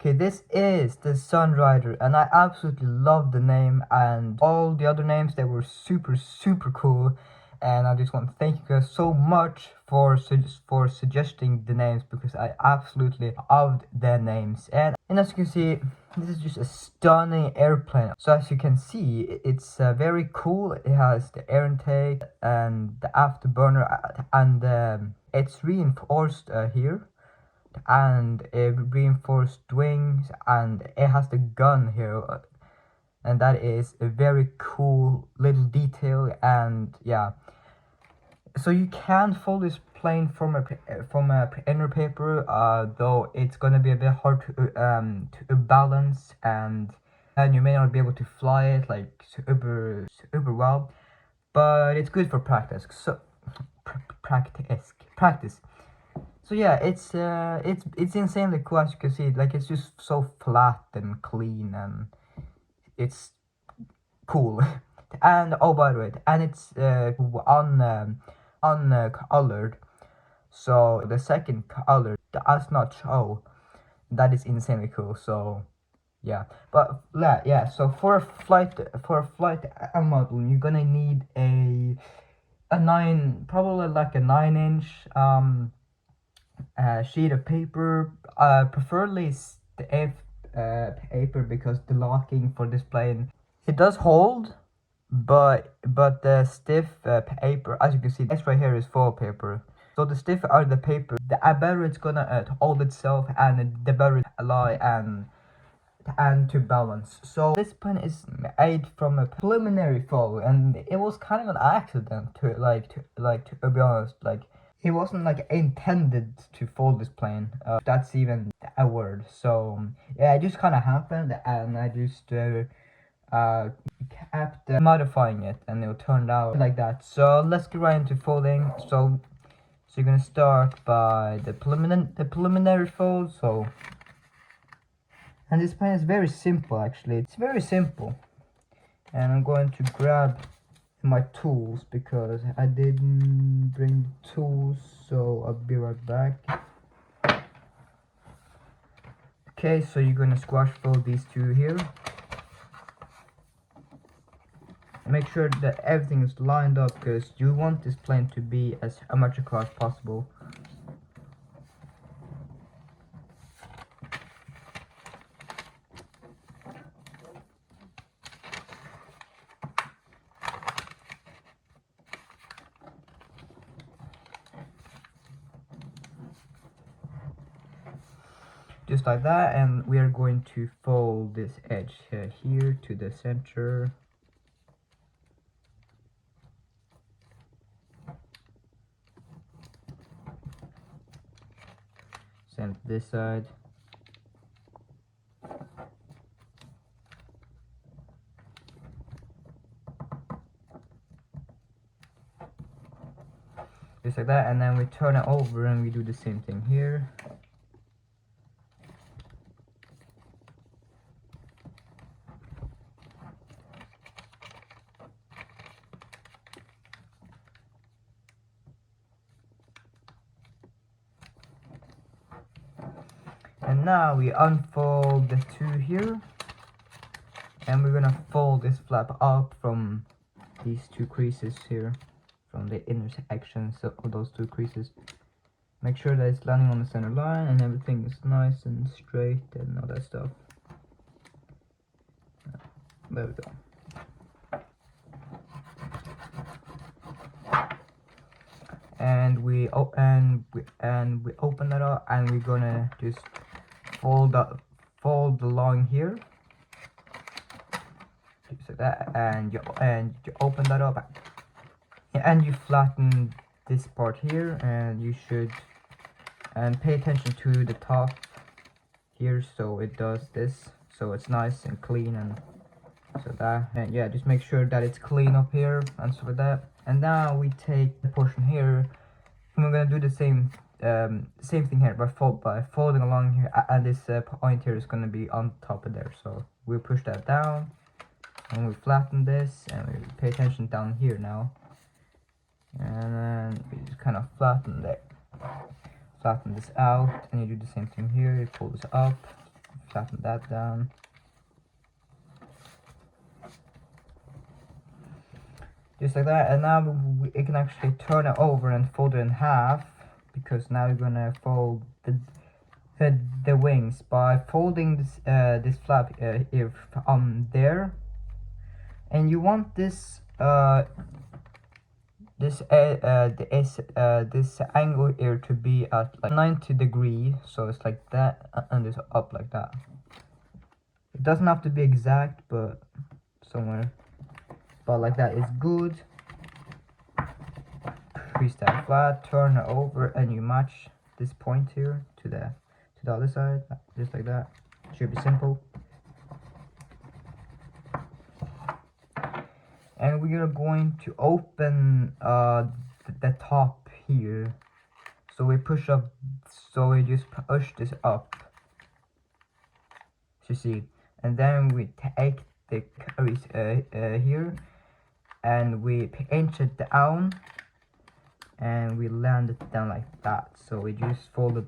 Okay, this is the Sunrider, and I absolutely love the name, and all the other names, they were super cool. And I just want to thank you guys so much for suggesting the names, because I absolutely loved their names. And as you can see, this is just a stunning airplane. So as you can see, it's very cool. It has the air intake and the afterburner, and it's reinforced here, and reinforced wings, and it has the gun here, and that is a very cool little detail. And yeah, so you can fold this plane from a inner paper, though it's gonna be a bit hard to balance, and you may not be able to fly it like super well, but it's good for practice. So practice. So yeah, it's insanely cool. As you can see, like, it's just so flat and clean, and it's cool. And oh, by the way, and it's colored. So the second color does not show. That is insanely cool. So yeah, but yeah. So for a flight model, you're gonna need probably like a 9-inch sheet of paper, preferably stiff paper, because the locking for this plane, it does hold, but the stiff paper, as you can see, this right here is foil paper. So the stiffer are the paper, the better it's gonna hold itself, and the better it lie and to balance. So this plane is made from a preliminary foil, and it was kind of an accident to be honest. Like, it wasn't like intended to fold this plane, that's even a word. So yeah, it just kind of happened, and I just kept modifying it, and it turned out like that. So let's get right into folding. So you're gonna start by the preliminary fold. So, and this plane is very simple, actually. It's very simple. And I'm going to grab my tools, because I didn't bring tools, so I'll be right back. Okay, so you're gonna squash fold these two here. Make sure that everything is lined up, because you want this plane to be as much across possible. Just like that, and we are going to fold this edge here to the center. Same this side. Just like that, and then we turn it over and we do the same thing here. And now we unfold the two here, and we're gonna fold this flap up from these two creases here, from the intersections of those two creases. Make sure that it's landing on the center line, and everything is nice and straight and all that stuff. There we go. And we open that up, and we're gonna just fold along here, just like that, and you open that up, and you flatten this part here, and you should pay attention to the top here, so it does this, so it's nice and clean, and so that, and yeah, just make sure that it's clean up here and stuff like that. And now we take the portion here, and we're gonna do the same thing here, by folding along here, and this point here is gonna be on top of there. So we push that down, and we flatten this, and we pay attention down here now, and then we just kind of flatten this out, and you do the same thing here. You pull this up, flatten that down. Just like that, and now we can actually turn it over and fold it in half, because now we're gonna fold the wings by folding this flap here there, and you want this this angle here to be at like 90 degrees, so it's like that, and it's up like that. It doesn't have to be exact, but somewhere but like that is good. Crease that flat, turn it over, and you match this point here to the other side, just like that. Should be simple. And we are going to open the top here, so we push up, so we just push this up, you see, and then we take the crease here, and we pinch it down, and we land it down like that. So we just fold it,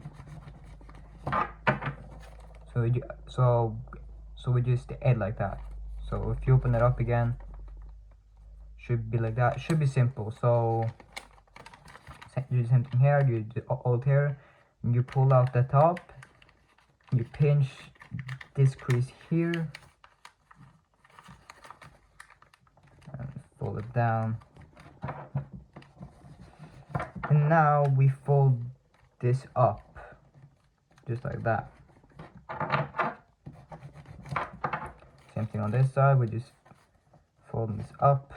so we just add like that. So if you open it up again, should be like that. Should be simple. So you do something here, you do alt here, and you pull out the top, you pinch this crease here, and fold it down, and now we fold this up just like that. Same thing on this side, we just fold this up.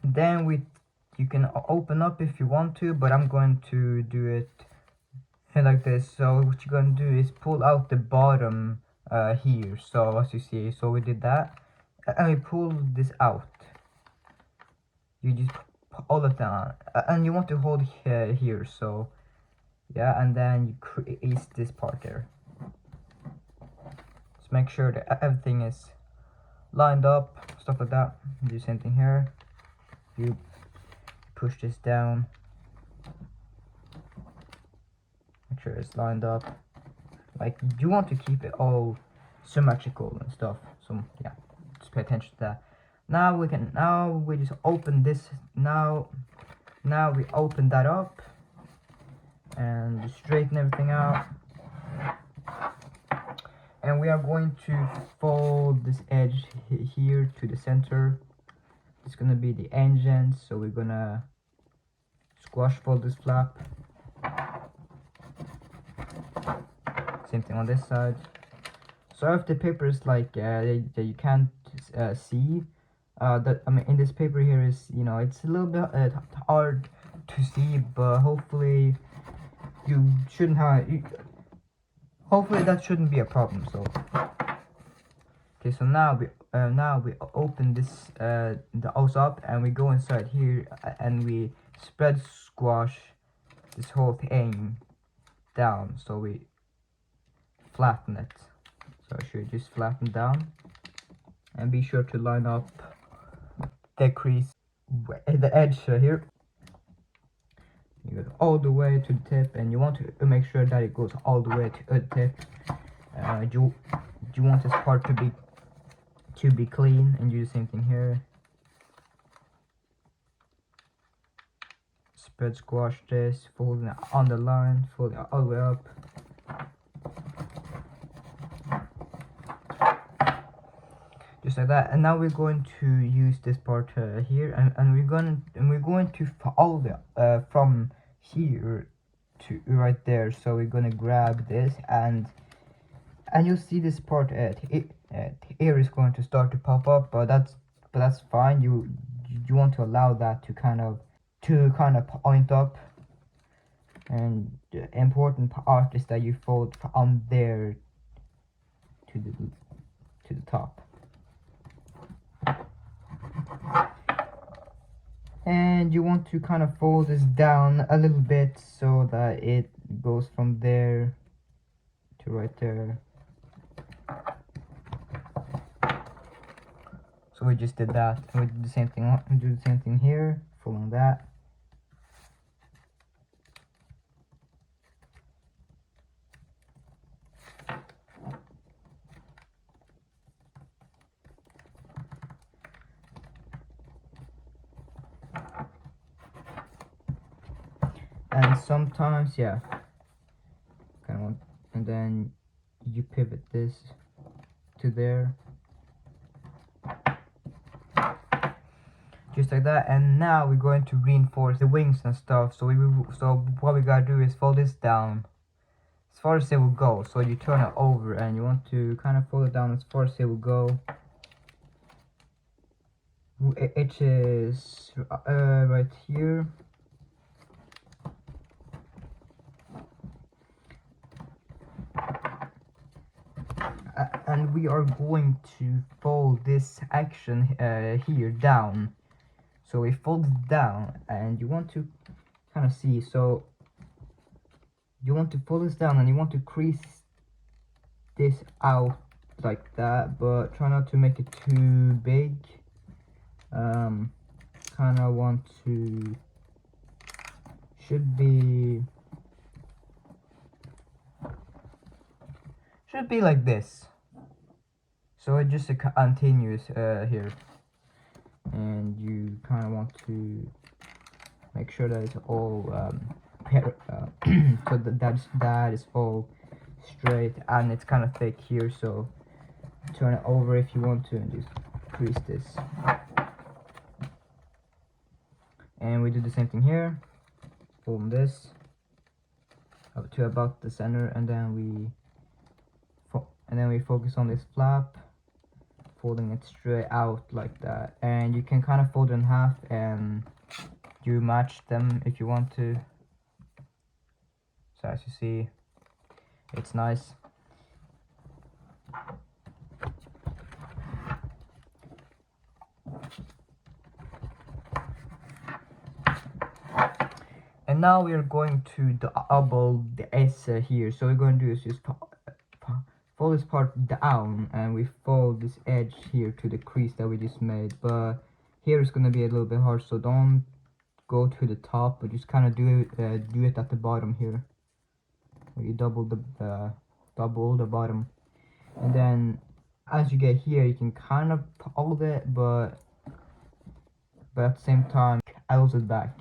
Then you can open up if you want to, but I'm going to do it like this. So what you're going to do is pull out the bottom here, so as you see, so we did that, and we pull this out. You just pull it down, and you want to hold here, so yeah, and then you crease this part there. Just make sure that everything is lined up, stuff like that. Do the same thing here. You push this down, make sure it's lined up. Like, you want to keep it all symmetrical and stuff, so yeah, just pay attention to that. Now we just open this, now we open that up and just straighten everything out, and we are going to fold this edge here to the center. It's gonna be the engine, so we're gonna squash fold this flap. Same thing on this side. So if the paper is like that you can't see, that I mean in this paper here is, you know, it's a little bit hard to see, but hopefully you shouldn't have. Hopefully that shouldn't be a problem. So okay, so now we open this the hose up, and we go inside here, and we spread squash this whole thing down, so we flatten it. So I should just flatten down, and be sure to line up the crease, the edge here. You go all the way to the tip, and you want to make sure that it goes all the way to the tip. You want this part to be clean, and do the same thing here. Spread squash this, fold it on the line, fold it all the way up. Just like that. And now we're going to use this part here, and we're going to follow from here to right there. So we're gonna grab this, and you'll see this part here is going to start to pop up, but that's fine. You want to allow that to kind of point up, and the important part is that you fold from there to the top, and you want to kind of fold this down a little bit so that it goes from there to right there. So we just did that, and we did the same thing. We do the same thing here, following that. and sometimes, yeah, kind of want, and then you pivot this to there, just like that. And now we're going to reinforce the wings and stuff. So so what we gotta do is fold this down as far as it will go. So you turn it over and you want to kind of fold it down as far as it will go. It is right here. And we are going to fold this action here down. So we fold it down, and you want to kind of see. So you want to fold this down, and you want to crease this out like that, but try not to make it too big. Kind of want to should be like this. So it just continues here, and you kind of want to make sure that it's all so that is all straight, and it's kind of thick here. So turn it over if you want to, and just crease this. And we do the same thing here. Fold this up to about the center, and then we focus on this flap, folding it straight out like that. And you can kind of fold it in half, and you match them if you want to. So as you see, it's nice. And now we are going to double the S here. So we're going to do is just fold this part down, and we fold this edge here to the crease that we just made. But here it's going to be a little bit hard, so don't go to the top, but just kind of do it at the bottom here. You double the bottom, and then as you get here, you can kind of hold it, but at the same time, elbows it back,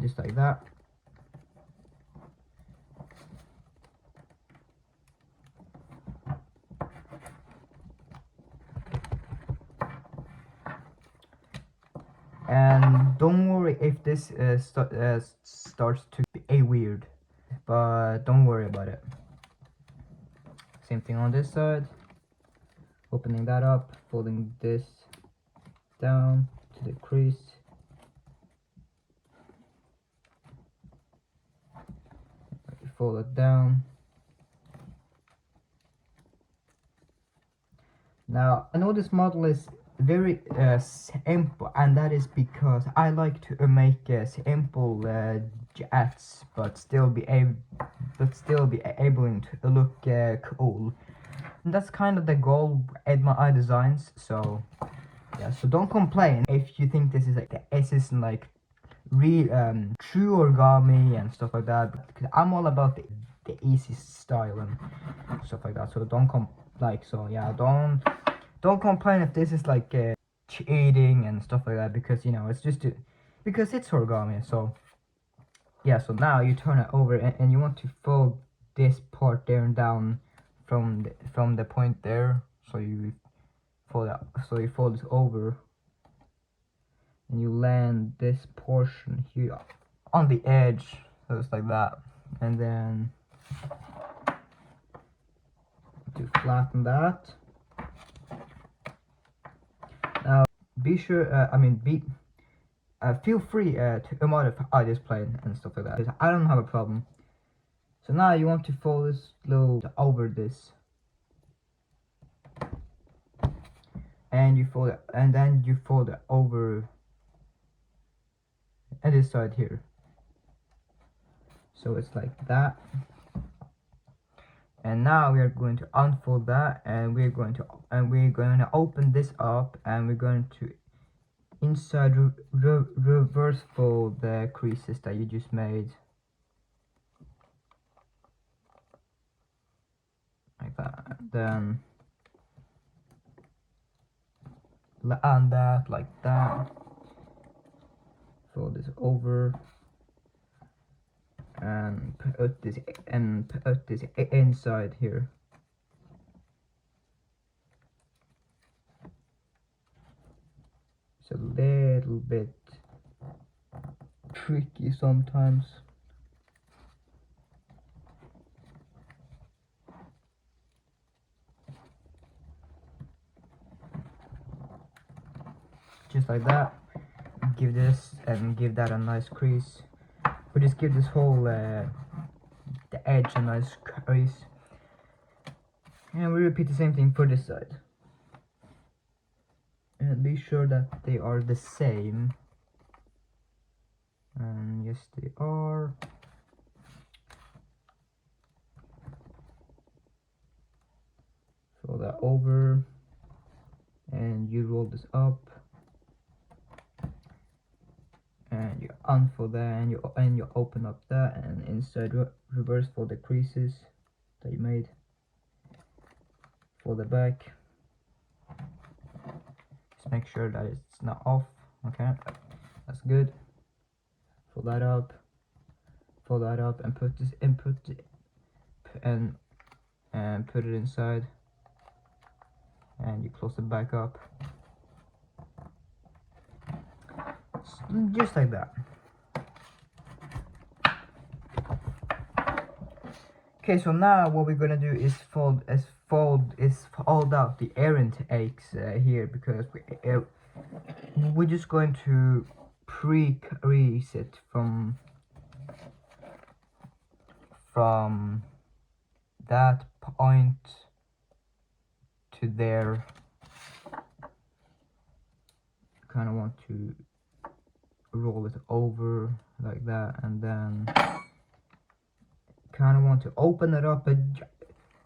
just like that. And don't worry if this starts to be weird, but don't worry about it. Same thing on this side. Opening that up, folding this down to the crease. Fold it down. Now, I know this model is very simple, and that is because I like to make simple jets, but still be able to look cool. And that's kind of the goal with my designs. So yeah, so don't complain if you think this isn't like real true origami and stuff like that, because I'm all about the easy style and stuff like that. So don't don't complain if this is like cheating and stuff like that, because you know it's just because it's origami. So yeah, so now you turn it over, and you want to fold this part there and down from the point there. So you fold it over, and you land this portion here on the edge, so it's like that. And then to flatten that. Now be sure feel free to modify this plane and stuff like that, because I don't have a problem. So now you want to fold this little over this, and you fold it, and then you fold it over at this side here. So it's like that. And now we are going to unfold that, and we're going to open this up, and we're going to inside reverse fold the creases that you just made, like that. Then land that like that. fold this over and put this inside here. It's a little bit tricky sometimes. Just like that. Give this and give that a nice crease. We just give this whole the edge a nice crease. And we repeat the same thing for this side. And be sure that they are the same. And yes, they are. Fold that over. And you roll this up. And you unfold that and you open up that, and inside reverse for the creases that you made for the back. Just make sure that it's not off. Okay, that's good. Fold that up, and put this input and put it inside, and you close it back up, just like that. Okay, so now what we're gonna do is fold out the air intakes here, because we're just going to pre-crease it from that point to there. Kind of want to roll it over like that, and then kind of want to open it up.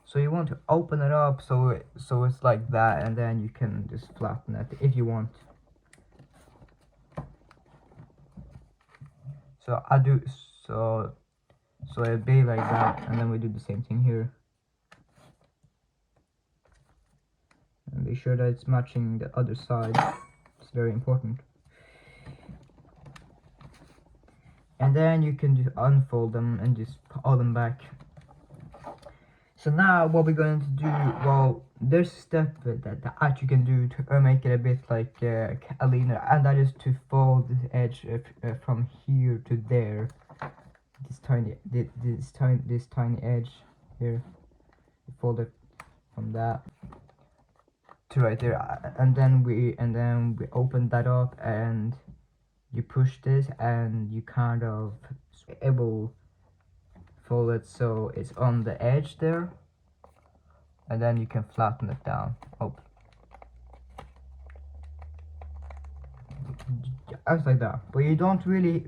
So you want to open it up so it's like that, and then you can just flatten it if you want. So I do so it'd be like that, and then we do the same thing here. And be sure that it's matching the other side. It's very important. And then you can just unfold them and just pull them back. So now what we're going to do, well, there's a step that you can do to make it a bit like cleaner, and that is to fold the edge from here to there. This tiny edge here. You fold it from that to right there, and then we open that up, and you push this, and you kind of able fold it so it's on the edge there, and then you can flatten it down. Oh, just like that. But you don't really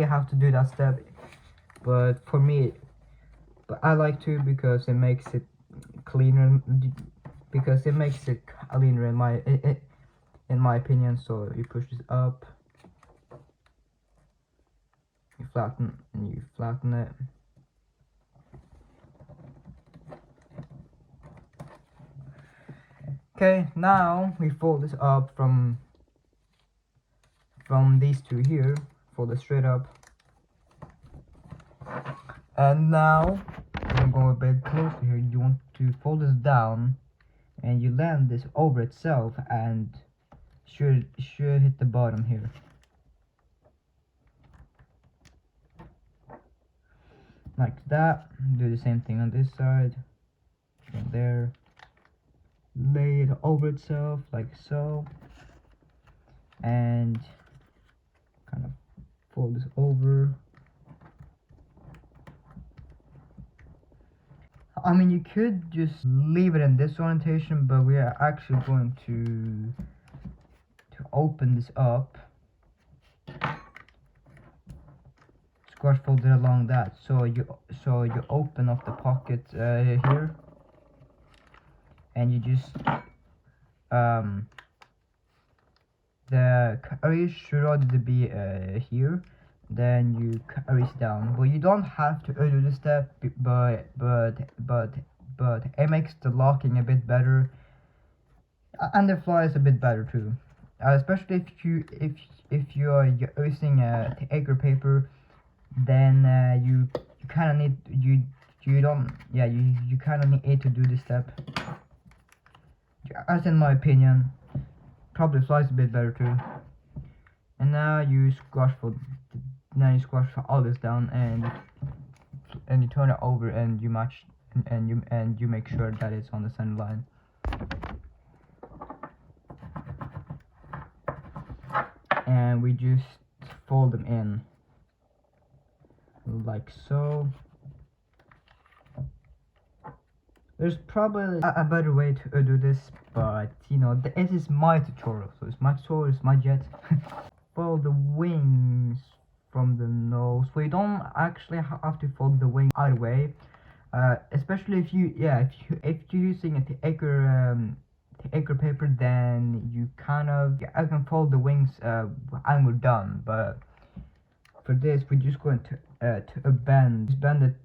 have to do that step. But for me, I like to, because it makes it cleaner. Because it makes it cleaner in my opinion. So you push this up. You flatten it. Okay, now we fold this up from these two here. Fold it straight up. And now I'm going a bit closer here. You want to fold this down, and you land this over itself, and should hit the bottom here. Like that. Do the same thing on this side. From there. Lay it over itself like so. And kind of fold this over. I mean, you could just leave it in this orientation, but we are actually going to open this up. Squash fold it along that, so you open up the pocket here, and you just the crease should already be here. Then you crease down, but you don't have to do this step, but it makes the locking a bit better, and the fly is a bit better too. especially if you are using acre paper, then you kind of need you don't yeah you kind of need to do this step. As in my opinion, probably flies a bit better too. And now you squash all this down, and you turn it over, and you match, and you make sure that it's on the center line. And we just fold them in like so. There's probably a better way to do this, but you know, this is my tutorial, so it's my tutorial, it's my jet. Fold the wings from the nose. We don't actually have to fold the wing either way, especially if you're using a acre paper, then you kind of I can fold the wings and we're done. But for this, we're just going to bend it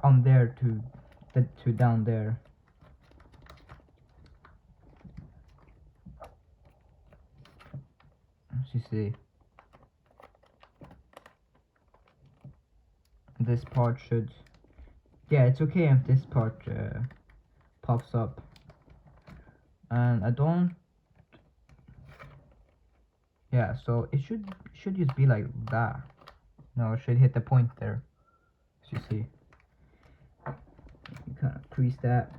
on there to down there. As you see, this part should, yeah, it's okay if this part pops up, and I don't, yeah, so it should just be like that. No, it should hit the point there, as you see. You kind of crease that.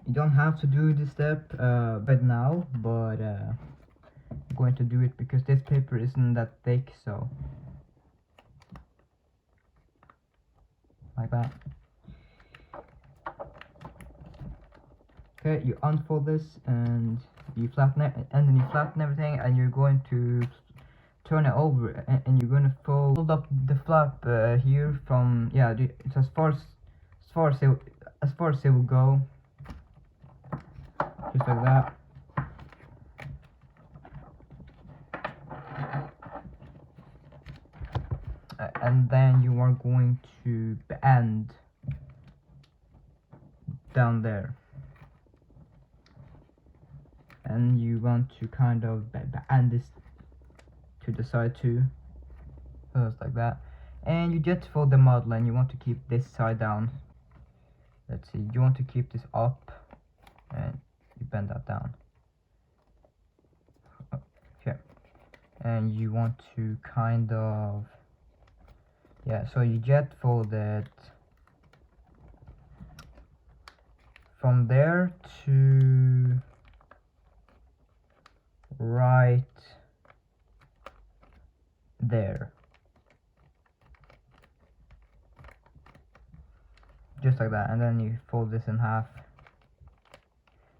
You don't have to do this step right now, but I'm going to do it because this paper isn't that thick, so like that. Okay, you unfold this and you flatten it, and then you flatten everything, and you're going to turn it over, and you're going to fold up the flap here from, yeah, it's as far as it will go, just like that. And then you are going to bend down there, and you want to kind of bend this to the side too, just like that. And you just fold the model, and you want to keep this side down. Let's see, you want to keep this up, and you bend that down. Okay, and you want to kind of, yeah, so you jet fold it from there to right there, just like that. And then you fold this in half,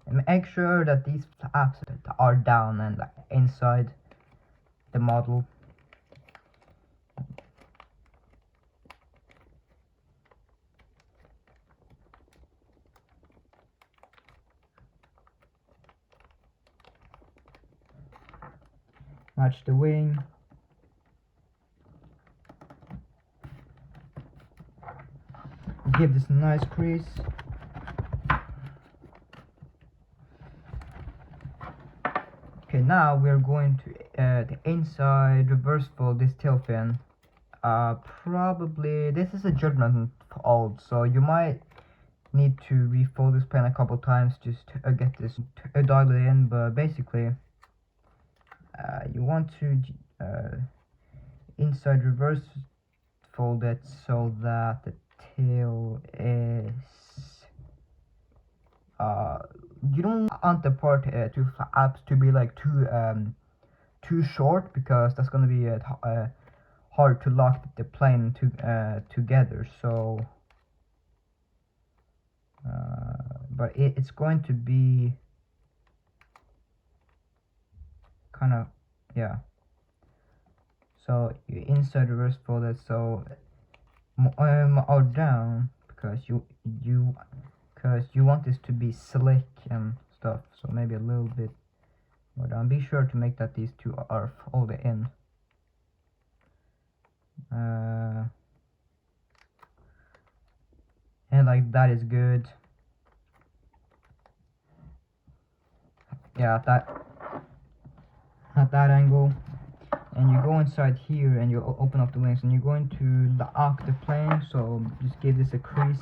and make sure that these flaps are down and inside the model. Match the wing. Give this a nice crease. Okay, now we're going to the inside reverse fold this tail fin. Probably this is a judgment old, so you might need to refold this pen a couple times just to get this to dial it in. But basically, you want to inside reverse fold it so that the tail is you don't want the part two flaps to be like too short, because that's gonna be hard to lock the plane together. So but it's going to be kind of, yeah, so you inside reverse fold it so or down, because you want this to be slick and stuff, so maybe a little bit more down. Be sure to make that these two are folded in. And like that is good. yeah, at that angle, and you go inside here and you open up the wings, and you're going to lock the plane. So just give this a crease.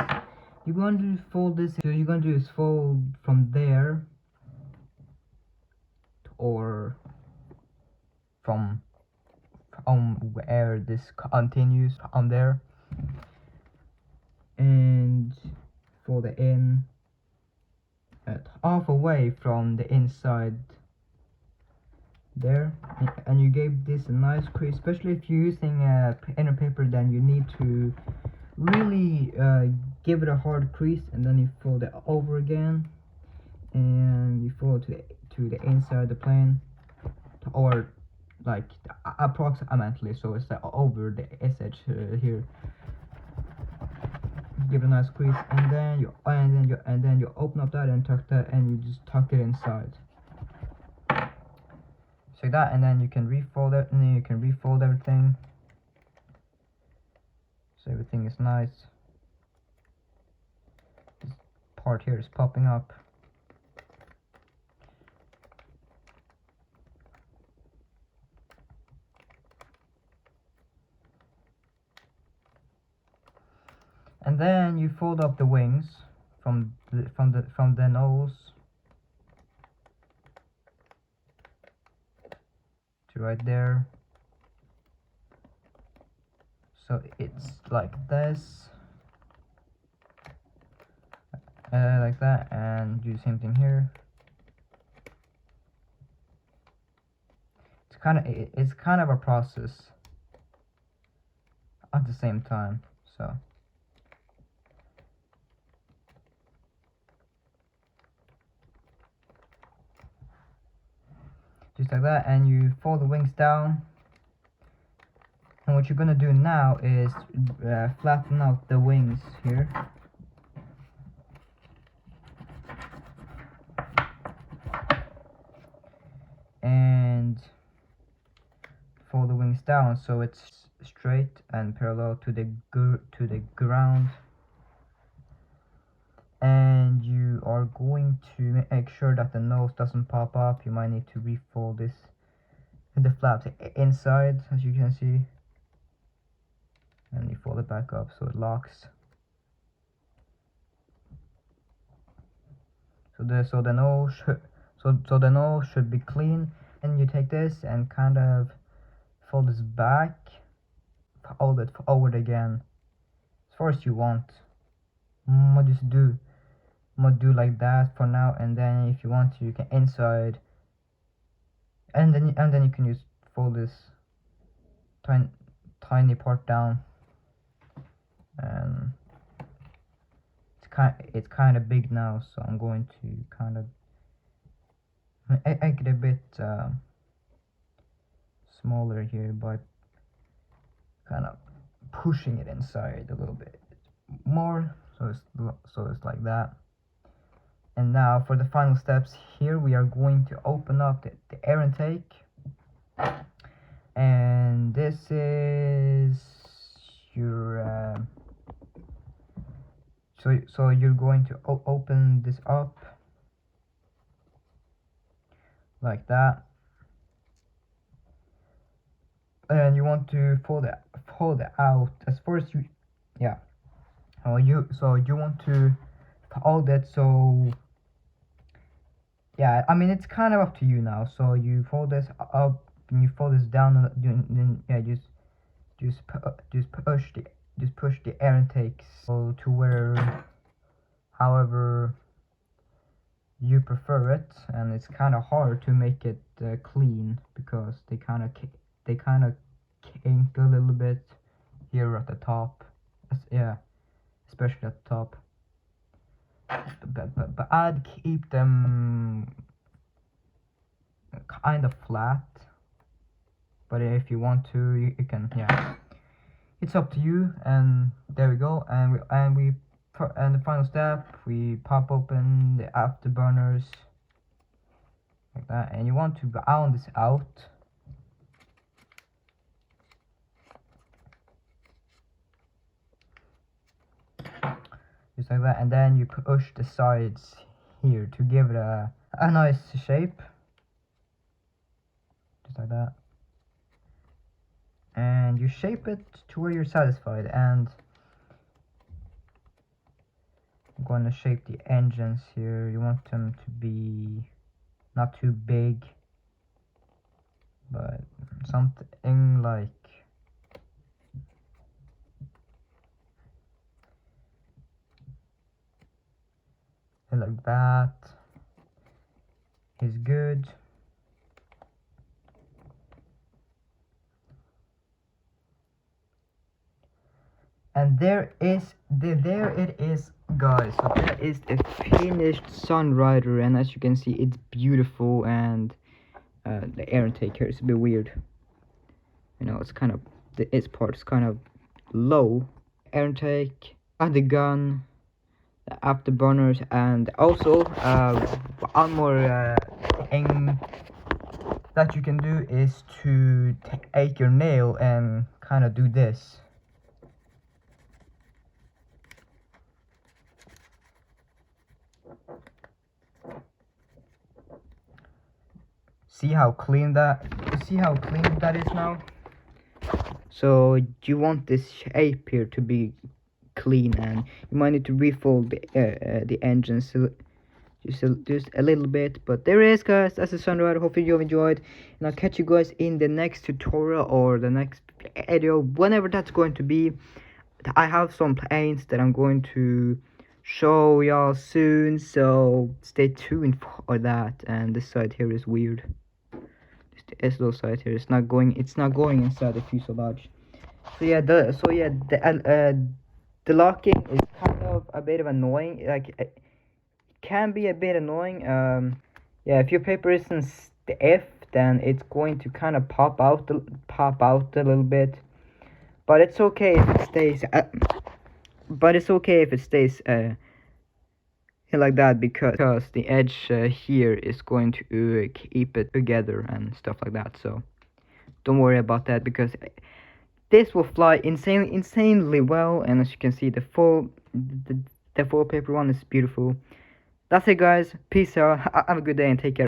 You're going to fold this. So you're going to do is fold from there, or from where this continues on there, and fold it in at half away from the inside there, and you gave this a nice crease. Especially if you're using inner paper, then you need to really give it a hard crease, and then you fold it over again, and you fold to the inside of the plane, or like approximately, so it's over the edge here. Give it a nice crease, and then you open up that and tuck that, and you just tuck it inside. So that, and then you can refold it, and then you can refold everything, so everything is nice. This part here is popping up. And then you fold up the wings from the nose to right there. So it's like this, like that, and do the same thing here. It's kind of a process at the same time. So just like that, and you fold the wings down. And what you're gonna do now is flatten out the wings here. And fold the wings down so it's straight and parallel to the ground. And you are going to make sure that the nose doesn't pop up. You might need to refold the flaps inside, as you can see, and you fold it back up so it locks. So the nose should be clean. And you take this and kind of fold this back, fold it forward again as far as you want. Just do like that for now, and then if you want to, you can inside, and then you can just fold this tiny part down, and it's kind of big now, so I'm going to kind of make it a bit smaller here by kind of pushing it inside a little bit more, so it's like that. And now for the final steps here, we are going to open up the air intake, and this is your so you're going to open this up like that, and you want to fold it out as far as you, yeah. So you want to fold it, so yeah, I mean, it's kind of up to you now. So you fold this up and you fold this down, and then yeah, just push the air intakes so to where, however you prefer it. And it's kind of hard to make it clean because they kind of kink a little bit here at the top. Yeah, especially at the top. But I'd keep them kind of flat. But if you want to, you can, yeah. It's up to you. And there we go. And the final step, we pop open the afterburners like that, and you want to round this out. Just like that, and then you push the sides here to give it a a nice shape, just like that, and you shape it to where you're satisfied. And I'm going to shape the engines here. You want them to be not too big, but something like that is good. And there it is, guys. So that is a finished Sunrider, and as you can see, it's beautiful. And the air intake here is a bit weird. You know, it's kind of its part is kind of low. Air intake, the gun, the afterburners, and also one more thing that you can do is to take your nail and kind of do this. See how clean that is now? So you want this shape here to be clean, and you might need to refold the engines just a little bit. But there it is, guys. That's the Sunrider. Hopefully you've enjoyed, and I'll catch you guys in the next tutorial or the next video, whenever that's going to be. I have some planes that I'm going to show y'all soon, so stay tuned for that. And this side here is weird. The SLO side here, it's not going inside the fuselage. So yeah, the locking is kind of a bit of annoying. Like, it can be a bit annoying. Yeah, if your paper isn't stiff, then it's going to kind of pop out a little bit. But it's okay if it stays. Like that, because the edge here is going to keep it together and stuff like that. So don't worry about that, because this will fly insanely well. And as you can see, the full paper one is beautiful. That's it, guys. Peace out. Have a good day and take care.